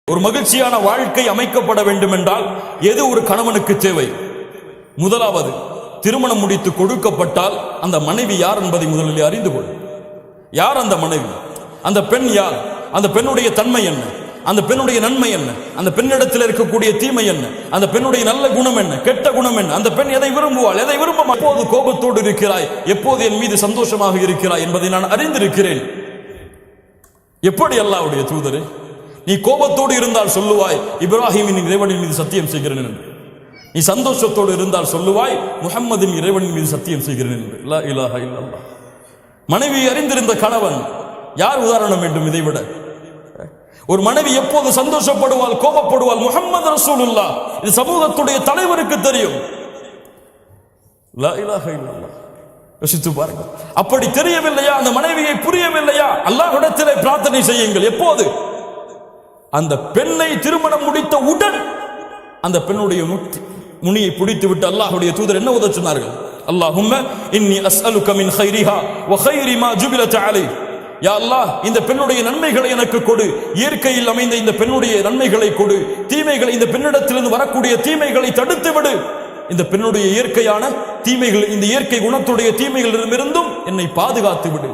ஒரு மகிழ்ச்சியான வாழ்க்கை அமைக்கப்பட வேண்டும் என்றால் எது ஒரு கணவனுக்கு தேவை? முதலாவது, திருமணம் முடித்து கொடுக்கப்பட்டால் அந்த மனைவி யார் என்பதை முதலில் அறிந்து கொள். யார் அந்த மனைவி? அந்த பெண் யார்? அந்த பெண்ணுடைய தன்மை என்ன? அந்த பெண்ணுடைய நன்மை என்ன? அந்த பெண்ணிடத்தில் இருக்கக்கூடிய தீமை என்ன? அந்த பெண்ணுடைய நல்ல குணம் என்ன, கெட்ட குணம் என்ன? அந்த பெண் எதை விரும்புவாள், எதை விரும்ப? எப்போது கோபத்தோடு இருக்கிறாய், எப்போது என் மீது சந்தோஷமாக இருக்கிறாய் என்பதை நான் அறிந்திருக்கிறேன். எப்படி அல்லாஹ்வுடைய தூதரே, நீ கோபத்தோடு இருந்தால் சொல்லுவாய் இப்ராஹிமின் இறைவனின் மீது சத்தியம் செய்கிறேன் என்று. நீ சந்தோஷத்தோடு இருந்தால் சொல்லுவாய் முஹம்மதின் இறைவனின் மீது சத்தியம் செய்கிறேன் என்று. லா இலாஹ இல்லல்லாஹ். மனைவி அறிந்திருந்த கணவன் யார் உதாரணம் வேண்டும் இதைவிட? ஒரு மனைவி எப்போது சந்தோஷப்படுவாள், கோபப்படுவாள்? முஹம்மது ரசூலுல்லாஹ். இது சமூகத்துடைய தலைவருக்கு தெரியும். லா இலாஹ இல்லல்லாஹ். யோசித்து பாருங்கள். அப்படி தெரியவில்லையா? அந்த மனைவியை புரியவில்லையா? அல்லாஹ்விடத்திலே பிரார்த்தனை செய்யுங்கள். எப்போது? அந்த பெண்ணை திருமணம் முடித்த உடன் அந்த பெண்ணுடைய முனியை பிடித்து விட்டு அல்லாஹ்வுடைய தூதர் என்ன உதவ சொன்னார்கள்? அல்லாஹும்ம இன்னி அஸ்அலுக மின் கைரிஹா வ கைரி மா ஜுபிலத் அலைஹி. யா அல்லாஹ், இந்த பெண்ணுடைய நன்மைகளை எனக்கு கொடு, இயற்கையில் அமைந்த இந்த பெண்ணுடைய நன்மைகளை கொடு, தீமைகளை, இந்த பெண்ணிடத்திலிருந்து வரக்கூடிய தீமைகளை தடுத்து விடு. இந்த பெண்ணுடைய இயற்கையான தீமைகள், இந்த இயற்கை குணத்துடைய தீமைகளிலிருந்தும் என்னை பாதுகாத்து விடு.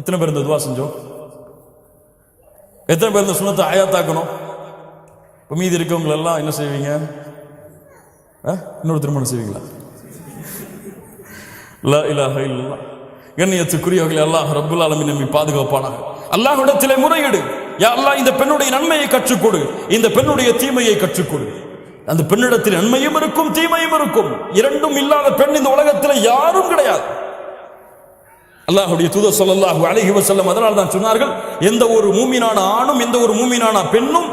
எத்தனை பேர் இந்த துவா செஞ்சோம்? எத்தனை பேர் இந்த சுன்னத்தை ஆயாத்தாக்கணும்? இப்போ மீதி இருக்கவங்க எல்லாம் என்ன செய்வீங்க? இன்னொரு திருமணம் செய்வீங்களா? லா இலாஹ இல்லல்லாஹ். கண்ணியத்துக்குரியவர்களே, அல்லாஹ் ரப்புல் ஆலமீன் நம்மை பாதுகாப்பானாக. அல்லாஹ்விடத்திலே முறையிடு. யா அல்லாஹ், இந்த பெண்ணுடைய நன்மையை கற்றுக்கொடு, இந்த பெண்ணுடைய தீமையை கற்றுக்கொடு. அந்த பெண்ணிடத்தில் நன்மையும் இருக்கும், தீமையும் இருக்கும். இரண்டும் இல்லாத பெண் இந்த உலகத்தில் யாரும் கிடையாது. அல்லாஹ்வுடைய தூதர் ஸல்லல்லாஹு அலைஹி வஸல்லம் அதனால் தான் சொன்னார்கள், எந்த ஒரு மூமினான ஆணும் எந்த ஒரு மூமினான பெண்ணும்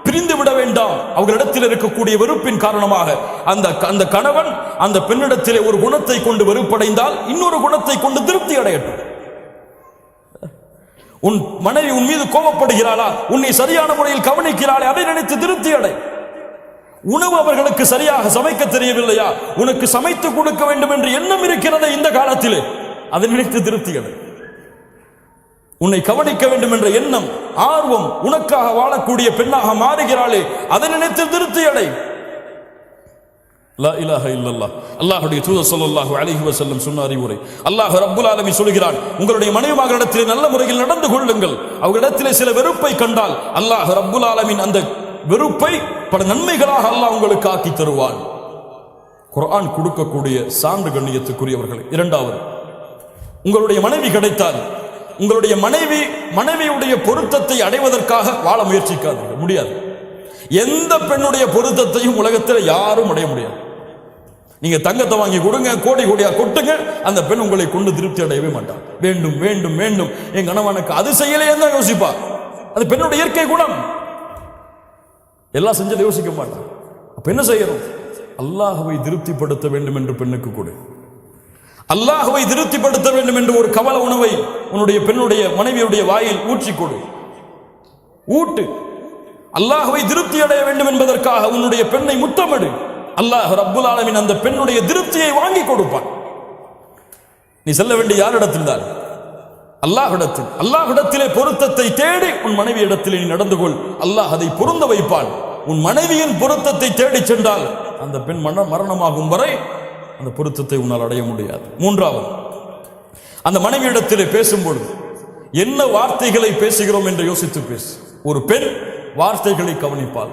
பிரிந்து விட வேண்டாம். அவர்களிடத்தில் இருக்கக்கூடிய வெறுப்பின் காரணமாக அந்த கணவன் அந்த பெண்ணிடத்திலே ஒரு குணத்தை கொண்டு வெறுப்படைந்தால் இன்னொரு குணத்தை கொண்டு திருப்தி அடையட்டும். உன் மனைவி உன் மீது கோபப்படுகிறாளா, உன்னை சரியான முறையில் கவனிக்கிறாளே, அதை நினைத்து திருப்தி அடை. உணவு அவர்களுக்கு சரியாக சமைக்க தெரியவில்லையா, உனக்கு சமைத்து கொடுக்க வேண்டும் என்று எண்ணம் இருக்கிறது இந்த காலத்திலே, அதை நினைத்து திருப்தி அடை. உன்னை கவனிக்க வேண்டும் என்ற எண்ணம், ஆர்வம், உனக்காக வாழக்கூடிய பெண்ணாக மாறுகிறாளே, அதை நினைத்து திருப்தி அடை. லா இலாஹ இல்லல்லாஹ். அல்லாஹ்வுடைய தூதர் ஸல்லல்லாஹு அலைஹி வஸல்லம் சொன்ன அறிவுரை. அல்லாஹ் ரப்புல் ஆலமீன் சொல்கிறான், உங்களுடைய மனைவிமார்களிடத்திலே நல்ல முறையில் நடந்து கொள்ளுங்கள். அவர்களிடத்திலே சில வெறுப்பை கண்டால் அல்லாஹ் ரப்புல் ஆலமீன் அந்த வெறுப்பை பல நன்மைகளாக அல்லாஹ் உங்களுக்கு ஆக்கி தருவான். குர்ஆன் கொடுக்கக்கூடிய சான்று கண்ணியத்துக்குரியவர்கள். இரண்டாவது, உங்களுடைய மனைவி கிடைத்தால் உங்களுடைய மனைவியுடைய பொருத்தத்தை அடைவதற்காக வாழ முயற்சிக்காதீர்கள். முடியாது. எந்த பெண்ணுடைய பொருத்தத்தையும் உலகத்தில் யாரும் அடைய முடியாது. நீங்க தங்கத்தை வாங்கி கொடுங்க, கோடி கோடியா கொட்டுங்க, அந்த பெண் உங்களை கொண்டு திருப்தி அடையவே மாட்டார். வேண்டும் வேண்டும் வேண்டும், என் கணவனுக்கு அது செய்யலையே தான் யோசிப்பா. அது பெண்ணுடைய இயற்கை குணம். எல்லாம் செஞ்சதை யோசிக்க மாட்டார். அப்ப என்ன செய்யணும்? அல்லாஹ்வை திருப்திப்படுத்த வேண்டும் என்று பெண்ணுக்கு கொடு. அல்லாஹ்வை திருப்திப்படுத்த வேண்டும் என்று ஒரு கவல உணவை உன்னுடைய பெண்ணுடைய மனைவியுடைய வாயில் ஊற்றி கொடு. ஊட்டு. அல்லாஹ்வை திருப்தி அடைய வேண்டும் என்பதற்காக உன்னுடைய பெண்ணை முத்தமிடு. அல்லாஹ் ரப்புல் ஆலமீன் அந்த பெண்ணுடைய திருப்தியை வாங்கி கொடுப்பான். நீ செல்ல வேண்டிய யாரிடத்தில் தான்? அல்லாஹ்விடத்தில். அல்லாஹ்விடத்திலே பொருத்தத்தை தேடி உன் மனைவி இடத்திலே நீ நடந்து கொள். அல்லாஹ் அதை பொருந்த வைப்பான். உன் மனைவியின் பொருத்தத்தை தேடி சென்றால் அந்த பெண் மரணமாகும் வரை அந்த பொருத்தத்தை உன்னால் அடைய முடியாது. மூன்றாவது, அந்த மனைவியிடத்திலே பேசும்பொழுது என்ன வார்த்தைகளை பேசுகிறோம் என்று யோசித்து பேசு. ஒரு பெண் வார்த்தைகளை கவனிப்பாள்.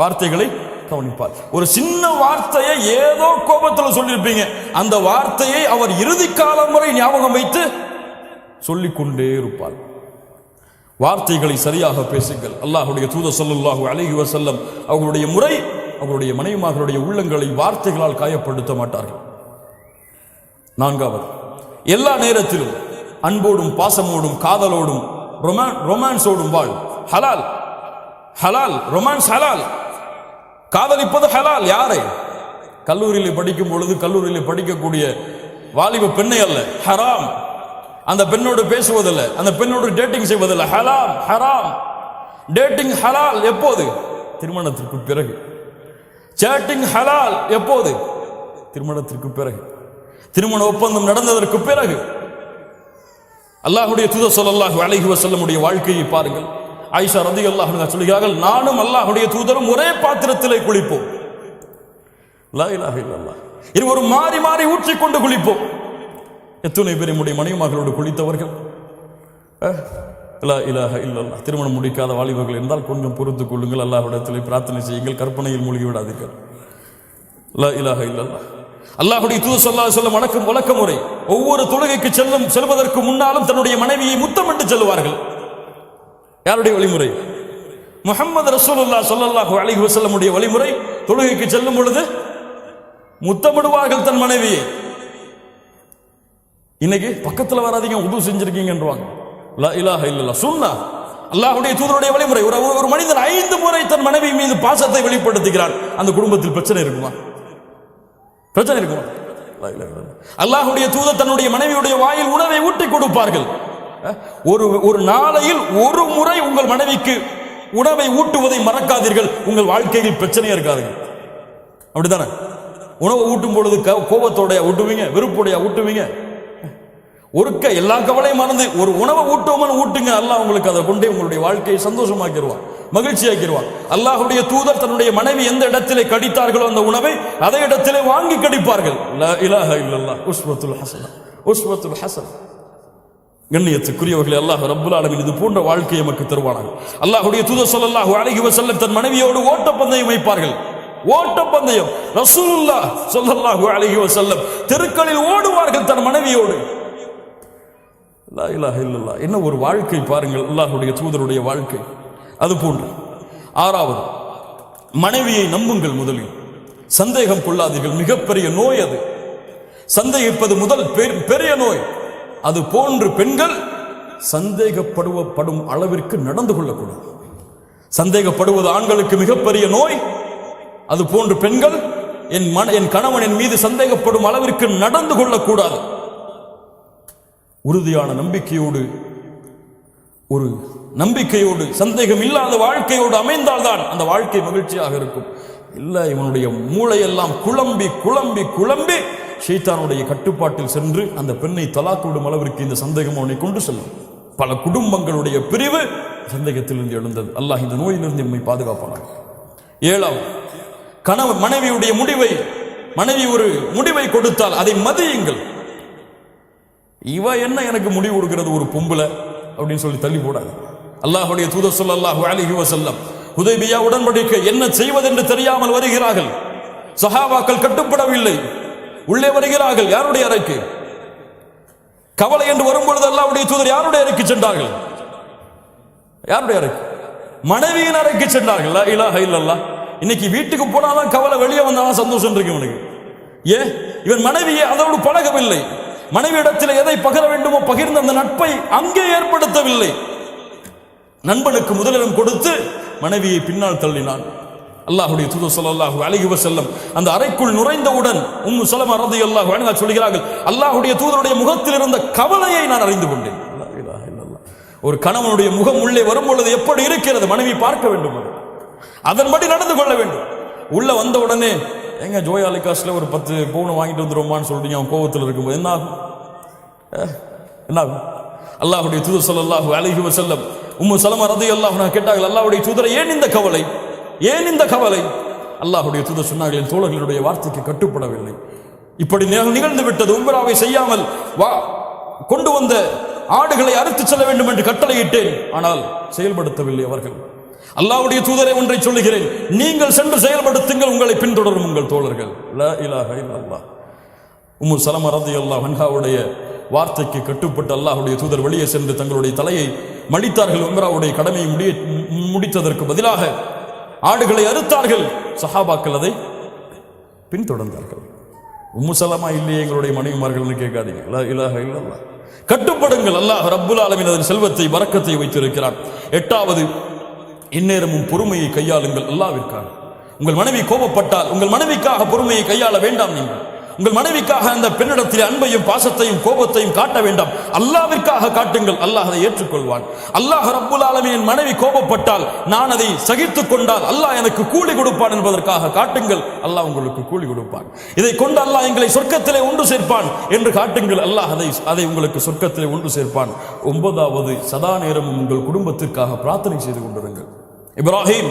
வார்த்தைகளை கவனிப்பாள். ஒரு சின்ன வார்த்தையை ஏதோ கோபத்தில் சொல்லியிருப்பீங்க, அந்த வார்த்தையை அவர் இறுதி காலம் வரை ஞாபகம் வைத்து சொல்லிக்கொண்டே இருப்பாள். வார்த்தைகளை சரியாக பேசுங்கள். அல்லாஹ்வுடைய தூதர் ஸல்லல்லாஹு அலைஹி வஸல்லம் அவர்களுடைய முறை, அவருடைய மனைவிமார்களுடைய உள்ளங்களை வார்த்தைகளால் காயப்படுத்த மாட்டார்கள். நான்காவது, எல்லா நேரத்திலும் அன்போடும் பாசமோடும் காதலோடும் ரொமான்ஸோடும் வாழ். ஹலால் ஹலால், ரொமான்ஸ் ஹலால். காதலிப்பது ஹலால். யாரை? கல்லூரியில் படிக்கும் பொழுது கல்லூரியில் படிக்கக்கூடிய வாலிப பெண்ணை அல்ல, ஹராம். அந்த பெண்ணோடு பேசுவதில்லை, அந்த பெண்ணோடு டேட்டிங் செய்வதில்லை, ஹலாம் ஹராம். டேட்டிங் ஹலால் எப்போது? திருமணத்திற்கு பிறகு. சேட்டிங் ஹலால் எப்போது? திருமணத்திற்கு பிறகு. திருமண ஒப்பந்தம் நடந்ததற்கு பிறகு. அல்லாஹ்வுடைய தூதர் ஸல்லல்லாஹு அலைஹி வஸல்லம் உடைய வாழ்க்கையை பாருங்கள். ஆயிஷா ரலியல்லாஹு அன்ஹா சொல்கிறார்கள், நானும் அல்லாஹ்வுடைய தூதரும் ஒரே பாத்திரத்திலே குளிப்போம். லா இலாஹ இல்லல்லாஹ். இருவரும் மாறி மாறி ஊற்றிக்கொண்டு குளிப்போம். எத்தனை பேர் நம்முடைய மனைவிமார்களோடு குளித்தவர்கள்? லா இலாஹ இல்லல்லாஹ். திருமணம் முடிக்காத வாலிபர்கள் இருந்தால் கொஞ்சம் பொறுத்துக் கொள்ளுங்கள், அல்லாஹ்விடத்தில் பிரார்த்தனை செய்யுங்கள், கற்பனையில் மூழ்கி விடாதீர்கள். லா இலாஹ இல்லல்லாஹ். அல்லாஹ்வுடைய தூதர் ஸல்லல்லாஹு அலைஹி வஸல்லம் வழக்க முறை ஒவ்வொரு தொழுகைக்கு செல்வதற்கு முன்னாலும் தன்னுடைய மனைவியை முத்தமிட்டு செல்வார்கள். யாருடைய வழிமுறை? முஹம்மது ரசூலுல்லாஹ் ஸல்லல்லாஹு அலைஹி வஸல்லம் உடைய வழிமுறை. தொழுகைக்கு செல்லும் பொழுது முத்தமிடுவார்கள் தன் மனைவியை. இன்னைக்கு பக்கத்தில் வராதீங்க, உது செஞ்சிருக்கீங்கன்றாங்க. லா இலாஹ இல்லல்லாஹ். சுன்னா அல்லாஹ்வுடைய தூதருடைய வழிமுறை. ஒரு மனிதன் 5 முறை தன் மனைவி மீது பாசத்தை வெளிப்படுத்துகிறான், அந்த குடும்பத்தில் பிரச்சனை இருக்குமா? பிரச்சனை இருக்குமா? அல்லாஹ்வுடைய தூதர் தன்னுடைய மனைவியுடைய வாயில் உணவை ஊட்டி கொடுப்பார்கள். ஒரு நாளையில் ஒரு முறை உங்கள் மனைவிக்கு உணவை ஊட்டுவதை மறக்காதீர்கள், உங்கள் வாழ்க்கையில் பிரச்சனையா இருக்காதுங்க. அப்படித்தானே? உணவை ஊட்டும் பொழுது கோபத்தோடைய ஊட்டுவீங்க, வெறுப்புடைய ஊட்டுவீங்க. ஒருக்க எல்லா கவலையும் மறந்து ஒரு உணவை ஊட்டுவோம்னு ஊட்டுங்க, அல்லாஹ் உங்களுக்கு அதை கொண்டே உங்களுடைய வாழ்க்கையை சந்தோஷமாக்கிடுவான், மகிழ்ச்சியாக்கிடுவான். அல்லாஹ்வுடைய தூதர் தன்னுடைய மனைவி எந்த இடத்திலே கடித்தார்களோ அந்த உணவை அதே இடத்திலே வாங்கி கடிப்பார்கள். லா இலாஹ இல்லல்லாஹ். உஸ்வத்துல் ஹஸனா, உஸ்வத்துல் ஹஸனா. கண்ணியத்துக்குரியவர்களே, அல்லாஹ் ரப்புல் ஆலமீன் இது போன்ற வாழ்க்கையை நமக்கு தருவானாக. அல்லாஹ்வுடைய தூதர் ஸல்லல்லாஹு அலைஹி வஸல்லம் தன் மனைவியோடு ஓட்டப்பந்தயம் வைப்பார்கள். ஓட்டப்பந்தயம். ரசூலுல்லாஹ் ஸல்லல்லாஹு அலைஹி வஸல்லம் தெருக்களில் ஓடுவார்கள் தன் மனைவியோடு. லா இலாஹ இல்லல்லாஹ். என்ன ஒரு வாழ்க்கை பாருங்கள், அல்லாஹ்வுடைய தூதருடைய வாழ்க்கை. அது போன்று 6வது, மனைவியை நம்புங்கள். முதலில் சந்தேகம் கொள்ளாதீர்கள். மிகப்பெரிய நோய் அது. சந்தேகிப்பது முதல் பெரிய நோய். அது போன்று பெண்கள் சந்தேகப்படும் அளவிற்கு நடந்து கொள்ளக்கூடாது. சந்தேகப்படுவது ஆண்களுக்கு மிகப்பெரிய நோய். அது போன்று பெண்கள் என் கணவன் என் மீது சந்தேகப்படும் அளவிற்கு நடந்து கொள்ளக்கூடாது. உறுதியான நம்பிக்கையோடு, ஒரு நம்பிக்கையோடு, சந்தேகம் இல்லாத வாழ்க்கையோடு அமைந்தால்தான் அந்த வாழ்க்கை மகிழ்ச்சியாக இருக்கும். இல்லை, இவனுடைய மூளையெல்லாம் குழம்பி குழம்பி குழம்பி ஷைத்தானுடைய கட்டுப்பாட்டில் சென்று அந்த பெண்ணை தலாக் விடும் அளவிற்கு இந்த சந்தேகம் அவனை கொண்டு செல்லும். பல குடும்பங்களுடைய பிரிவு சந்தேகத்திலிருந்து எழுந்தது. அல்லாஹ் இந்த நோயிலிருந்து நம்மை பாதுகாப்பானார். 7வது, கணவன் மனைவியுடைய மனைவி ஒரு முடிவை கொடுத்தால் அதை மதியுங்கள். இவ என்ன எனக்கு முடிவு கொடுக்கிறது, ஒரு பொம்பளை அப்படின்னு சொல்லி தள்ளி போடாது. அல்லாஹ்வுடைய தூதர் ஸல்லல்லாஹு அலைஹி வஸல்லம் ஹுதைபியா உடன்படிக்கை என்ன செய்வதென்று தெரியாமல் வருகிறார்கள். சஹாபாக்கள் கட்டுப்படவில்லை, உள்ளே வருகிறார்கள். யாருடைய அறைக்கு? கவலை என்று வரும்பொழுது அல்லாஹ்வுடைய தூதர் யாருடைய அறைக்கு சென்றார்கள்? யாருடைய அறைக்கு? மனைவியின் அறைக்கு சென்றார்கள். லா இலாஹ இல்லல்லாஹ். இன்னைக்கு வீட்டுக்கு போனாதான் கவலை, வெளியே வந்தாதான் சந்தோஷம் இருக்கு இவனுக்கு. இவன் மனைவியை அதோடு பழகவில்லை. மனைவியிடத்தில் எதை பகிர வேண்டுமோ பகிர்ந்த அந்த நட்பை அங்கே ஏற்படுத்தவில்லை. நண்பனுக்கு முதலிடம் கொடுத்து மனைவியை பின்னால் தள்ளினான். அல்லாஹ்வுடைய தூதர் ஸல்லல்லாஹு அலைஹி வஸல்லம் அந்த அறைக்குள் நுழைந்தவுடன் உம்மு ஸலமா ரலியல்லாஹு அன்ஹா சொல்கிறார்கள், அல்லாஹ்வுடைய தூதருடைய முகத்தில் இருந்த கவலையை நான் அறிந்து கொண்டேன். லா இலாஹ இல்லல்லாஹ். ஒரு கணவனுடைய முகம் உள்ளே வரும் பொழுது எப்படி இருக்கிறது மனைவி பார்க்க வேண்டும், அதன்படி நடந்து கொள்ள வேண்டும். உள்ள வந்த உடனே எங்க ஜோயாலிகாஸ்ல ஒரு 10 பவுன் வாங்கிட்டு வந்துருமான்னு சொல்றீங்க, அவன் கோபத்தில் இருக்கும்போது என்ன ஆகும்? அல்லாஹ்வுடைய தூதர் ஸல்லல்லாஹு அலைஹி வஸல்லம் உம்மு ஸலமா ரலியல்லாஹு அன்ஹா கேட்டார்கள், அல்லாஹ்வுடைய தூதரை ஏன் இந்த கவலை, ஏன் இந்த கவலை? அல்லாஹ்வுடைய தூதர் சொன்னார்கள், என் தோழர்களுடைய வார்த்தைக்கு கட்டுப்படவில்லை, இப்படி நிகழ்ந்து விட்டது. உம்ராவை செய்யாமல் கொண்டு வந்த ஆடுகளை அறுத்து செல்ல வேண்டும் என்று கட்டளையிட்டேன், ஆனால் செயல்படுத்தவில்லை அவர்கள். அல்லாஹ்வுடைய தூதரை ஒன்றை சொல்லுகிறேன், நீங்கள் சென்று செயல்படுத்துங்கள், உங்களை பின்தொடரும் உங்கள் தோழர்கள். லா இலாஹ இல்லல்லாஹ். உம்மு ஸலமா ரலியல்லாஹு அன்ஹாவுடைய வார்த்தைக்கு கட்டுப்பட்டு அல்லாஹ்வுடைய தூதர் வெளியே சென்று தங்களுடைய தலையை மடித்தார்கள். உம்ராவுடைய கடமையை முடித்ததற்கு பதிலாக ஆடுகளை அறுத்தார்கள். சஹாபாக்கள் அதை பின்தொடர்ந்தார்கள். உம்மு ஸலமா இல்லையே எங்களுடைய மனைவிமார்கள் கேட்காதீங்க. லா இலாஹ இல்லல்லாஹ். கட்டுப்படுங்கள். அல்லாஹ் ரப்புல் ஆலமீன் அதன் செல்வத்தை பரக்கத்தை வைத்திருக்கிறான். 8வது, இந்நேரமும் பொறுமையை கையாளுங்கள் அல்லாஹ்விற்காக. உங்கள் மனைவி கோபப்பட்டால் உங்கள் மனைவிக்காக பொறுமையை கையாள வேண்டாம். நீங்கள் உங்கள் மனைவிக்காக அந்த பெண்ணிடத்தில் அன்பையும் பாசத்தையும் கோபத்தையும் காட்ட வேண்டாம், அல்லாஹ்விற்காக காட்டுங்கள். அல்லாஹ் அதை ஏற்றுக்கொள்வான். அல்லாஹ் ரப்புல் ஆலமீன் என் மனைவி கோபப்பட்டால் நான் அதை சகித்துக் கொண்டால் அல்லாஹ் எனக்கு கூலி கொடுப்பான் என்பதற்காக காட்டுங்கள், அல்லாஹ் உங்களுக்கு கூலி கொடுப்பான். இதை கொண்டு அல்லாஹ் எங்களை சொர்க்கத்திலே ஒன்று சேர்ப்பான் என்று காட்டுங்கள், அல்லாஹ் அதை உங்களுக்கு சொர்க்கத்திலே ஒன்று சேர்ப்பான். 9வது, சதா நேரமும் உங்கள் குடும்பத்திற்காக பிரார்த்தனை செய்து கொண்டிருங்கள். இப்ராஹிம்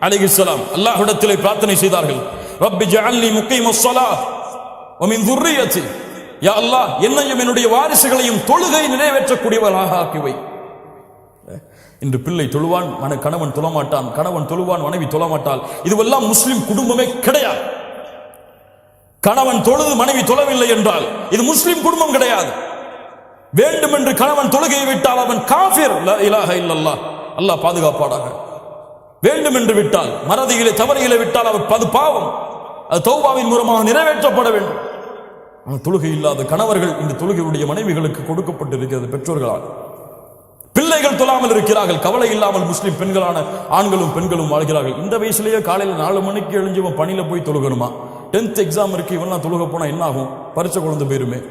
அலைஹிஸ்ஸலாம் அல்லாஹ்விடத்திலே பிரார்த்தனை செய்தார்கள். ரப்பி ஜஅல்னி முகீமஸ் ஸலாத் வ மின் ذُرِّيَّتِي, யா அல்லாஹ் என்னையும் என்னுடைய வாரிசுகளையும் தொழுகை நிறைவேற்றக்கூடியவர்களாக ஆக்கிவை. இன்று பிள்ளை தொழுவான், கணவன் தொழமாட்டான், கணவன் தொழுவான், மனைவி தொழமாட்டாள். இதுவெல்லாம் முஸ்லிம் குடும்பமே கிடையாது. கணவன் தொழுது மனைவி தொழவில்லை என்றால் இது முஸ்லிம் குடும்பம் கிடையாது. வேண்டும் என்று கணவன் தொழுகையை விட்டால் அவன் காஃபிர், லா இலாஹ இல்லல்லாஹ், அல்லாஹ் பாதுகாப்பாடாக. வேண்டும் என்று விட்டால், மறதியிலே தவறிகளை விட்டால் அவர் அது பாவம், அது தௌபாவின் மூலமாக நிறைவேற்றப்பட வேண்டும். ஆனால் தொழுகை இல்லாத கணவர்கள் இந்த தொழுகையுடைய மனைவிகளுக்கு கொடுக்கப்பட்டிருக்கிறது பெற்றோர்களால். பிள்ளைகள் தொழாமல் இருக்கிறார்கள், கவலை இல்லாமல் முஸ்லிம் பெண்களான ஆண்களும் பெண்களும் வாழ்கிறார்கள். இந்த வயசுலேயே காலையில் 4 மணிக்கு எழுஞ்சி பணியில போய் தொழுகணுமா? 10th எக்ஸாம் இருக்கு, இவெல்லாம் தொழுக போனா என்ன ஆகும்? பரிச்சை குழந்தை போயிருமே.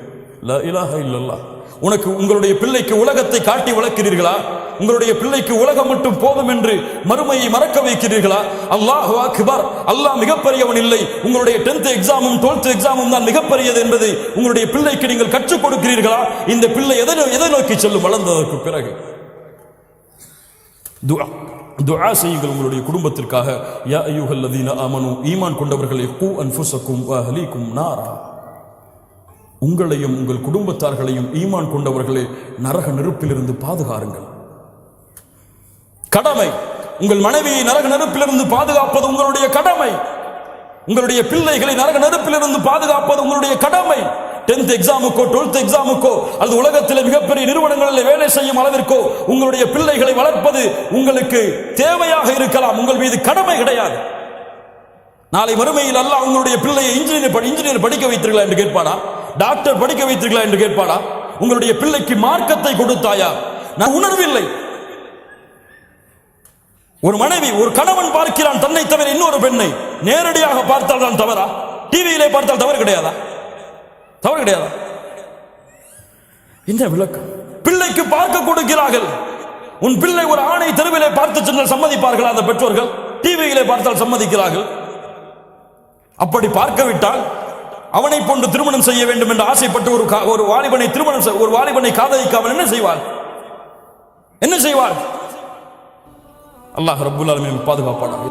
லா இலாஹ இல்லல்லாஹ். உங்களுடைய பிள்ளைக்கு உலகத்தை காட்டி வளர்க்கிறீர்களா? உங்களுடைய பிள்ளைக்கு உலகம் மட்டும் போதும் என்று மறுமையை மறக்க வைக்கிறீர்களா? அல்லாஹு அக்பர், அல்லாஹ் மிகப்பெரியவன் இல்லை, உங்களுடைய 10th எக்ஸாமும் 12th எக்ஸாமும் தான் மிகப்பெரியது என்பதை உங்களுடைய பிள்ளைக்கு நீங்கள் கற்றுக் கொடுக்கிறீர்களா? இந்த பிள்ளை எதை நோக்கி செல்லும் வளர்ந்ததற்கு பிறகு? துஆ செய்யுங்கள் உங்களுடைய குடும்பத்திற்காக. யா அய்யுஹல்லதீன ஆமனூ, ஈமான் கொண்டவர்களே, கூ அன்ஃபுஸக்கும் வ அஹ்லீக்கும் நாரா, உங்களையும் உங்கள் குடும்பத்தார்களையும் ஈமான் கொண்டவர்களே நரக நெருப்பிலிருந்து பாதுகாருங்கள். கடமை. உங்கள் மனைவியை நரக நெருப்பிலிருந்து பாதுகாப்பது உங்களுடைய கடமை. உங்களுடைய பிள்ளைகளை நரக நெருப்பிலிருந்து பாதுகாப்பது உங்களுடைய கடமை. 10th எக்ஸாமுக்கோ 12th எக்ஸாமுக்கோ அல்லது உலகத்தில் மிகப்பெரிய நிறுவனங்களில் வேலை செய்யும் அளவிற்கோ உங்களுடைய பிள்ளைகளை வளர்ப்பது உங்களுக்கு தேவையாக இருக்கலாம், உங்கள் மீது கடமை கிடையாது. நாளை மறுமையில் அல்லாஹ் உங்களுடைய பிள்ளையை இன்ஜினியர் படிக்க வைத்தீர்களா என்று கேட்பானா? டாக்டர் படிக்க வைத்தீர்களா என்று கேட்பானா? உங்களுடைய பிள்ளைக்கு மார்க்கத்தை கொடுத்தாயா? நான் உணர்வில்லை. ஒரு மனைவி, ஒரு கணவன் பார்க்கிறான் தன்னை தவிர இன்னொரு பெண்ணை, நேரடியாக பார்த்தால் தான் தவறா? டிவியிலே பார்த்தால் தவறு கிடையாதா? தவறு கிடையாதா? இந்த விளக்கம் பிள்ளைக்கு பார்க்க கொடுக்கிறார்கள். உன் பிள்ளை ஒரு ஆணை தெருவிலே பார்த்து சென்றால் சம்மதிப்பார்களா அந்த பெற்றோர்கள்? டிவியிலே பார்த்தால் சம்மதிக்கிறார்கள். அப்படி பார்க்கவிட்டால் அவனை போன்று திருமணம் செய்ய வேண்டும் என்று ஆசைப்பட்டு ஒரு வாலிபனை காதலிக்காமல் என்ன செய்வாள்? என்ன செய்வாள்? அல்லாஹ் ரப்புல் ஆலமீன் பாதுகாப்பானாக.